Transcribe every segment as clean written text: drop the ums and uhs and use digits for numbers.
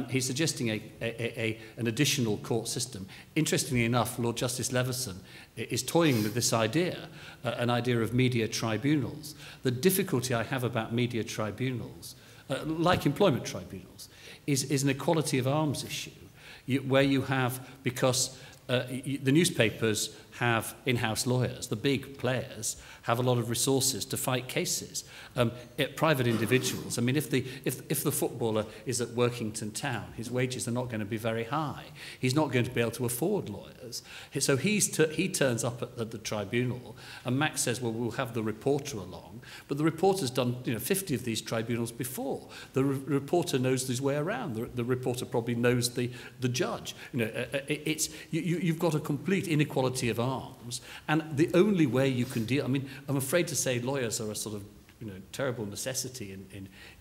He's suggesting an additional court system. Interestingly enough, Lord Justice Leveson is toying with this idea, an idea of media tribunals. The difficulty I have about media tribunals, like employment tribunals, is an equality of arms issue, where you have, because the newspapers have in-house lawyers, the big players have a lot of resources to fight cases. Private individuals, I mean, if the footballer is at Workington Town, his wages are not going to be very high. He's not going to be able to afford lawyers. So he turns up at the tribunal, and Max says, well, we'll have the reporter along. But the reporter's done 50 of these tribunals before. The reporter knows his way around. The reporter probably knows the judge. You've got a complete inequality of arms, and the only way you can deal, I mean, I'm afraid to say lawyers are a sort of terrible necessity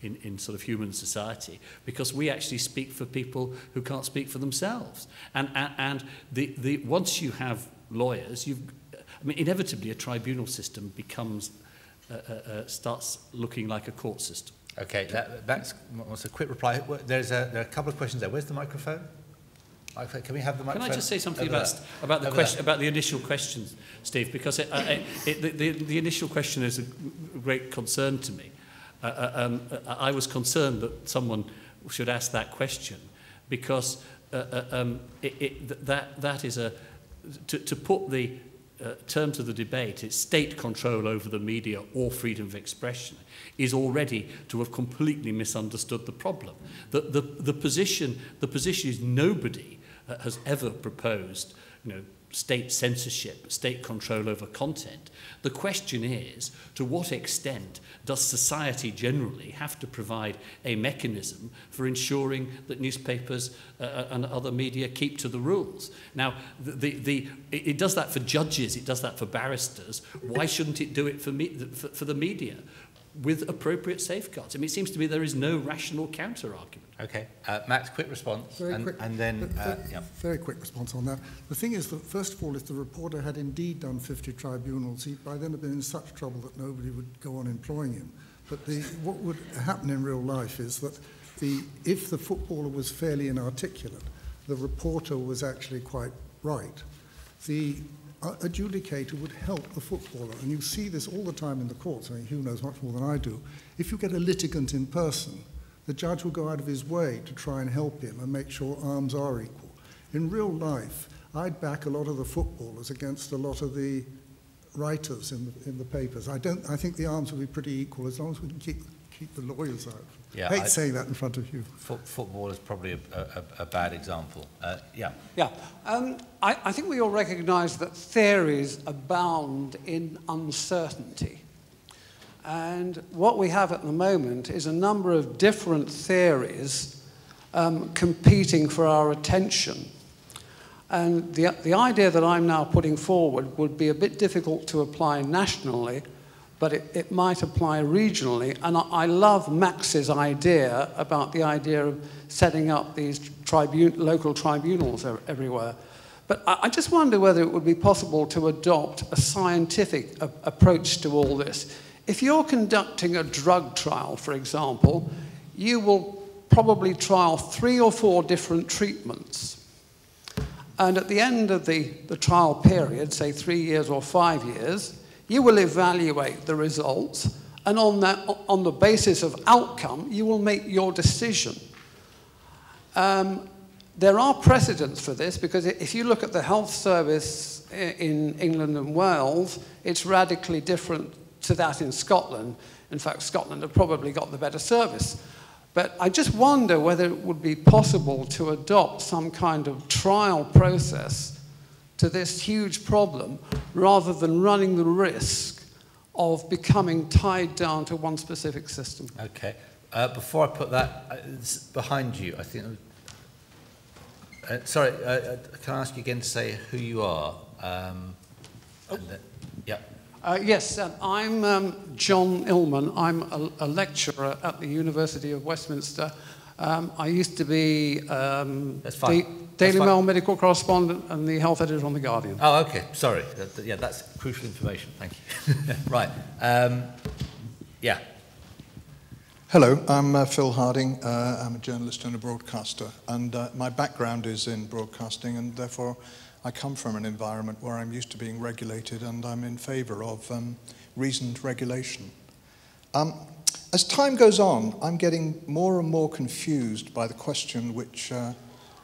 in sort of human society, because we actually speak for people who can't speak for themselves. And once you have lawyers, inevitably a tribunal system becomes starts looking like a court system. Okay, that's a quick reply. There are a couple of questions there. Where's the microphone? Can we have the microphone? Can I just say something about the question, about the initial questions, Steve? Because the initial question is a great concern to me. I was concerned that someone should ask that question, because that is to put the term to the debate, it's state control over the media or freedom of expression, is already to have completely misunderstood the problem. The position is nobody has ever proposed, state censorship, state control over content. The question is, to what extent does society generally have to provide a mechanism for ensuring that newspapers and other media keep to the rules? Now, it does that for judges, it does that for barristers. Why shouldn't it do it for the media with appropriate safeguards? I mean, it seems to me there is no rational counter-argument. Okay. Max, quick response. Very quick response on that. The thing is that, first of all, if the reporter had indeed done 50 tribunals, he'd by then have been in such trouble that nobody would go on employing him. But what would happen in real life is that if the footballer was fairly inarticulate, the reporter was actually quite right. The adjudicator would help the footballer, and you see this all the time in the courts. I mean, Hugh knows much more than I do. If you get a litigant in person, the judge will go out of his way to try and help him and make sure arms are equal. In real life, I'd back a lot of the footballers against a lot of the writers in the papers. I think the arms will be pretty equal as long as we can keep the lawyers out. Yeah, I hate saying that in front of you. Football is probably a bad example. I think we all recognise that theories abound in uncertainty. And what we have at the moment is a number of different theories competing for our attention. And the idea that I'm now putting forward would be a bit difficult to apply nationally, but it might apply regionally. And I love Max's idea about the idea of setting up these local tribunals everywhere. But I just wonder whether it would be possible to adopt a scientific approach to all this. If you're conducting a drug trial, for example, you will probably trial 3 or 4 different treatments. And at the end of the trial period, say 3 years or 5 years, you will evaluate the results, and on the basis of outcome, you will make your decision. There are precedents for this, because if you look at the health service in England and Wales, it's radically different to that in Scotland. In fact, Scotland have probably got the better service. But I just wonder whether it would be possible to adopt some kind of trial process to this huge problem, rather than running the risk of becoming tied down to one specific system. Okay. Before I put that behind you, I think... sorry, can I ask you again to say who you are? Yes, I'm John Illman. I'm a lecturer at the University of Westminster. I used to be the Daily Mail medical correspondent and the health editor on The Guardian. Oh, okay. Sorry. Yeah, that's crucial information. Thank you. Right. Hello, I'm Phil Harding. I'm a journalist and a broadcaster, and my background is in broadcasting, and therefore I come from an environment where I'm used to being regulated, and I'm in favour of reasoned regulation. As time goes on, I'm getting more and more confused by the question which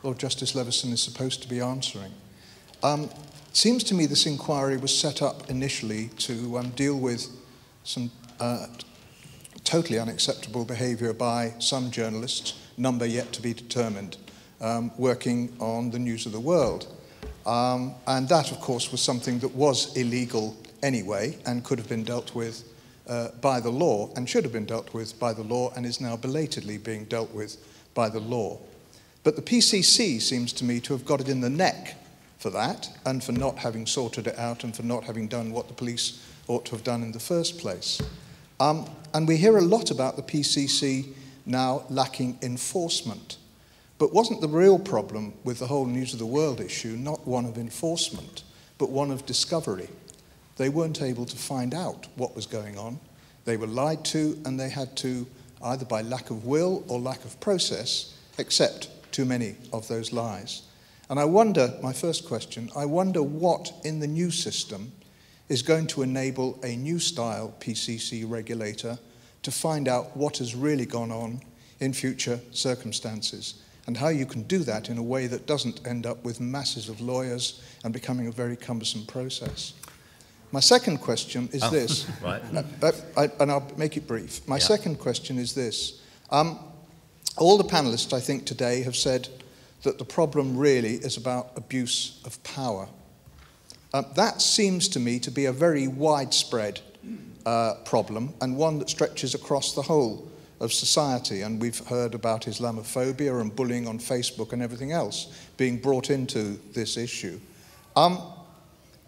Lord Justice Leveson is supposed to be answering. It seems to me this inquiry was set up initially to deal with some totally unacceptable behaviour by some journalists, number yet to be determined, working on the news of the world. And that, of course, was something that was illegal anyway and could have been dealt with by the law and should have been dealt with by the law and is now belatedly being dealt with by the law. But the PCC seems to me to have got it in the neck for that and for not having sorted it out and for not having done what the police ought to have done in the first place. And we hear a lot about the PCC now lacking enforcement. But wasn't the real problem with the whole News of the World issue not one of enforcement, but one of discovery? They weren't able to find out what was going on. They were lied to, and they had to, either by lack of will or lack of process, accept too many of those lies. And I wonder, my first question, I wonder what in the new system is going to enable a new style PCC regulator to find out what has really gone on in future circumstances, and how you can do that in a way that doesn't end up with masses of lawyers and becoming a very cumbersome process. My second question is this, right. And I'll make it brief. My second question is this. All the panelists, I think, today have said that the problem really is about abuse of power. That seems to me to be a very widespread problem, and one that stretches across the whole of society. And we've heard about Islamophobia and bullying on Facebook and everything else being brought into this issue.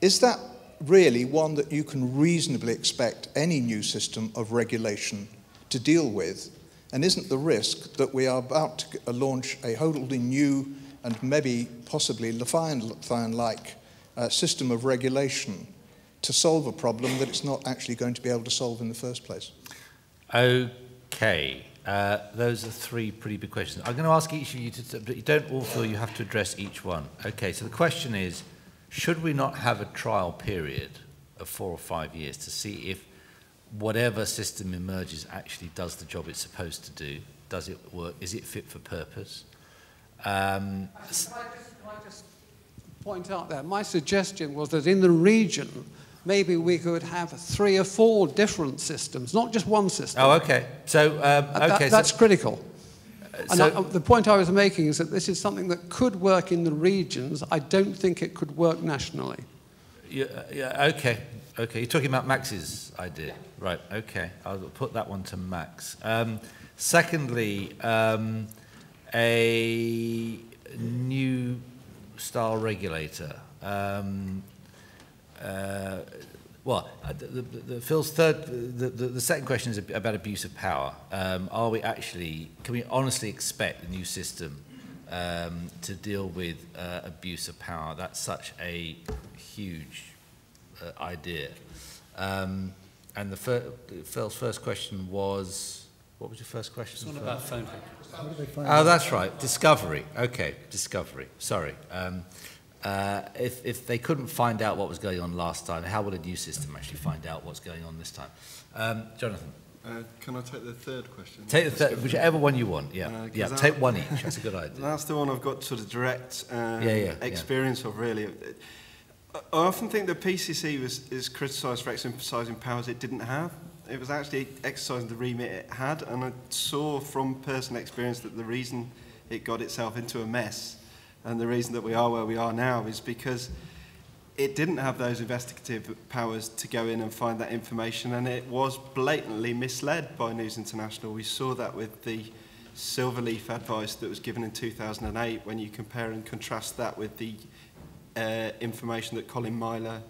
Is that really one that you can reasonably expect any new system of regulation to deal with? And isn't the risk that we are about to launch a wholly new and maybe possibly Leviathan-like system of regulation to solve a problem that it's not actually going to be able to solve in the first place? Okay, those are three pretty big questions. I'm going to ask each of you to, but you don't all feel you have to address each one. Okay, so the question is, should we not have a trial period of 4 or 5 years to see if whatever system emerges actually does the job it's supposed to do? Does it work? Is it fit for purpose? Can I just point out there, my suggestion was that in the region, maybe we could have 3 or 4 different systems, not just one system. Oh, okay. So, that's critical. And the point I was making is that this is something that could work in the regions. I don't think it could work nationally. Yeah, okay. Okay, you're talking about Max's idea. Right, okay. I'll put that one to Max. Secondly, a new style regulator. Phil's third, the second question is about abuse of power. Are we actually, can we honestly expect the new system to deal with abuse of power? That's such a huge idea. And Phil's first question was, what was your first question? It's not about phone hackers. Oh, that's right, discovery. Okay, discovery, sorry. If they couldn't find out what was going on last time, how will a new system actually find out what's going on this time? Jonathan? Can I take the third question? Take the third, whichever one you want, yeah. Take one each, that's a good idea. That's the one I've got sort of direct experience of, really. I often think the PCC is criticised for exercising powers it didn't have. It was actually exercising the remit it had, and I saw from personal experience that the reason it got itself into a mess and the reason that we are where we are now is because it didn't have those investigative powers to go in and find that information, and it was blatantly misled by News International. We saw that with the Silverleaf advice that was given in 2008 when you compare and contrast that with the information that Colin Myler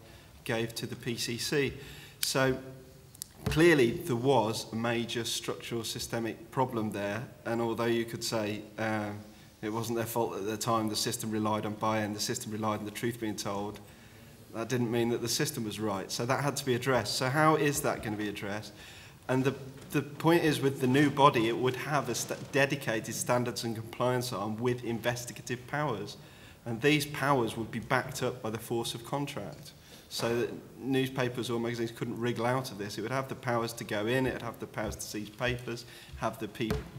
gave to the PCC. So clearly there was a major structural systemic problem there, and although you could say it wasn't their fault at the time, the system relied on buy-in, the system relied on the truth being told, that didn't mean that the system was right. So that had to be addressed. So how is that going to be addressed? And the point is, with the new body, it would have a dedicated standards and compliance arm with investigative powers. And these powers would be backed up by the force of contract. So that newspapers or magazines couldn't wriggle out of this. It would have the powers to go in, it would have the powers to seize papers, have the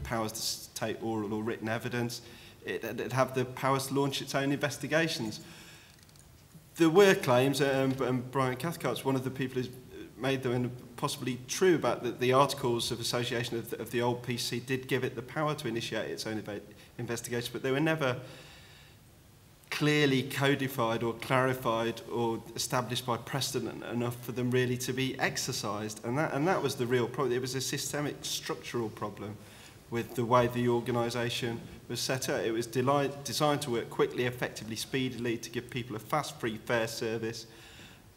powers to take oral or written evidence, it'd have the powers to launch its own investigations. There were claims, and Brian Cathcart's one of the people who's made them, and possibly true, about the Articles of Association of the old PC did give it the power to initiate its own investigation, but they were never clearly codified or clarified or established by precedent enough for them really to be exercised. And that was the real problem. It was a systemic structural problem with the way the organisation was set up. It was designed to work quickly, effectively, speedily, to give people a fast, free, fair service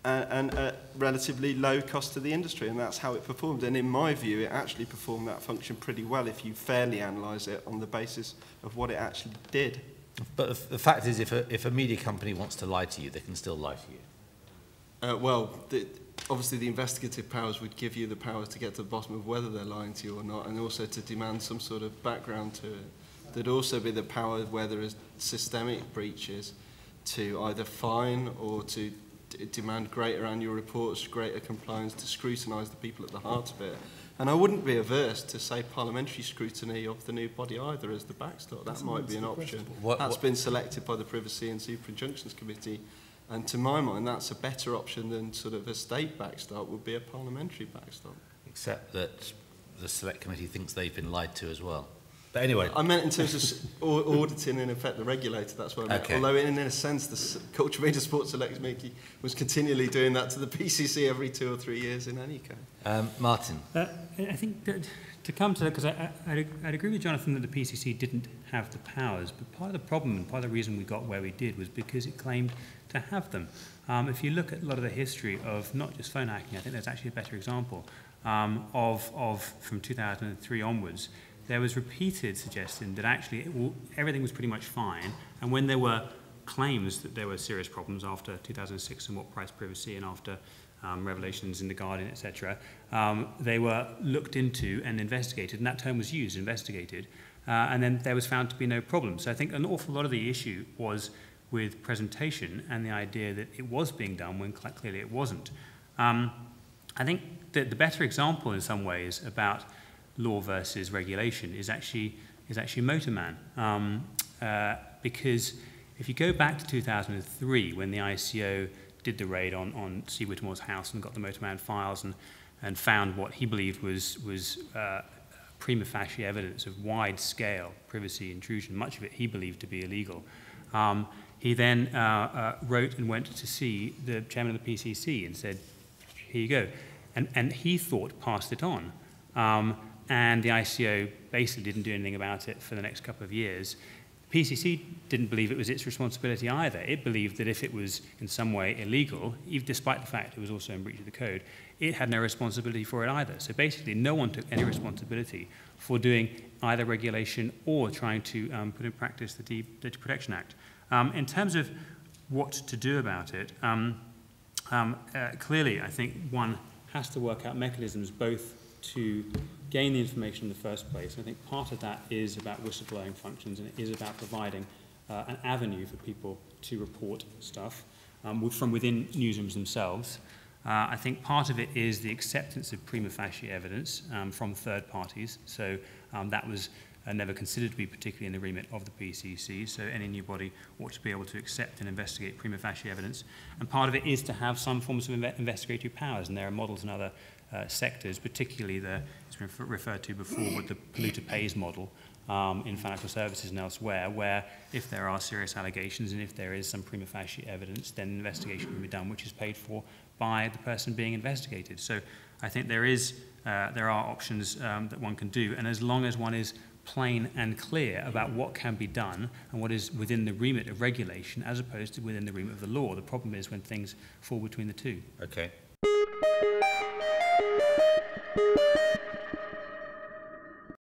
and at relatively low cost to the industry, and that's how it performed. And in my view, it actually performed that function pretty well if you fairly analyse it on the basis of what it actually did. But the fact is, if a media company wants to lie to you, they can still lie to you. Obviously the investigative powers would give you the powers to get to the bottom of whether they're lying to you or not, and also to demand some sort of background to it. There'd also be the power, where there is systemic breaches, to either fine or to demand greater annual reports, greater compliance, to scrutinise the people at the heart of it. And I wouldn't be averse to, say, parliamentary scrutiny of the new body either as the backstop. That might be an option. That's been selected by the Privacy and Super Injunctions Committee. And to my mind, that's a better option than sort of a state backstop would be a parliamentary backstop. Except that the Select Committee thinks they've been lied to as well. But anyway. I meant in terms of auditing, in effect, the regulator, that's what I meant. Okay. Although in a sense, the Culture, Media, Sports Select Committee was continually doing that to the PCC every 2 or 3 years in any case. Martin. I think that to come to that, because I'd agree with Jonathan that the PCC didn't have the powers, but part of the problem and part of the reason we got where we did was because it claimed to have them. If you look at a lot of the history of not just phone hacking, I think there's actually a better example of from 2003 onwards. There was repeated suggestion that actually everything was pretty much fine, and when there were claims that there were serious problems after 2006 and what price privacy and after revelations in The Guardian, etc., they were looked into and investigated, and that term was used, investigated, and then there was found to be no problem. So I think an awful lot of the issue was with presentation and the idea that it was being done when clearly it wasn't. I think that the better example in some ways about law versus regulation is actually Motorman, because if you go back to 2003 when the ICO did the raid on C. Whitmore's house and got the Motorman files and found what he believed was prima facie evidence of wide-scale privacy intrusion, much of it he believed to be illegal. He then wrote and went to see the chairman of the PCC and said, here you go. And he thought passed it on. And the ICO basically didn't do anything about it for the next couple of years. PCC didn't believe it was its responsibility either. It believed that if it was in some way illegal, even despite the fact it was also in breach of the code, it had no responsibility for it either. So basically, no one took any responsibility for doing either regulation or trying to put in practice the Data Protection Act. In terms of what to do about it, clearly, I think one has to work out mechanisms both to gain the information in the first place. I think part of that is about whistleblowing functions, and it is about providing an avenue for people to report stuff from within newsrooms themselves. I think part of it is the acceptance of prima facie evidence from third parties. So that was never considered to be particularly in the remit of the PCC, so any new body ought to be able to accept and investigate prima facie evidence. And part of it is to have some forms of investigatory powers, and there are models in other sectors, particularly it's been referred to before with the polluter pays model in financial services and elsewhere, where if there are serious allegations and if there is some prima facie evidence, then an investigation can be done, which is paid for by the person being investigated. So I think there are options that one can do, and as long as one is plain and clear about what can be done and what is within the remit of regulation as opposed to within the remit of the law. The problem is when things fall between the two. Okay.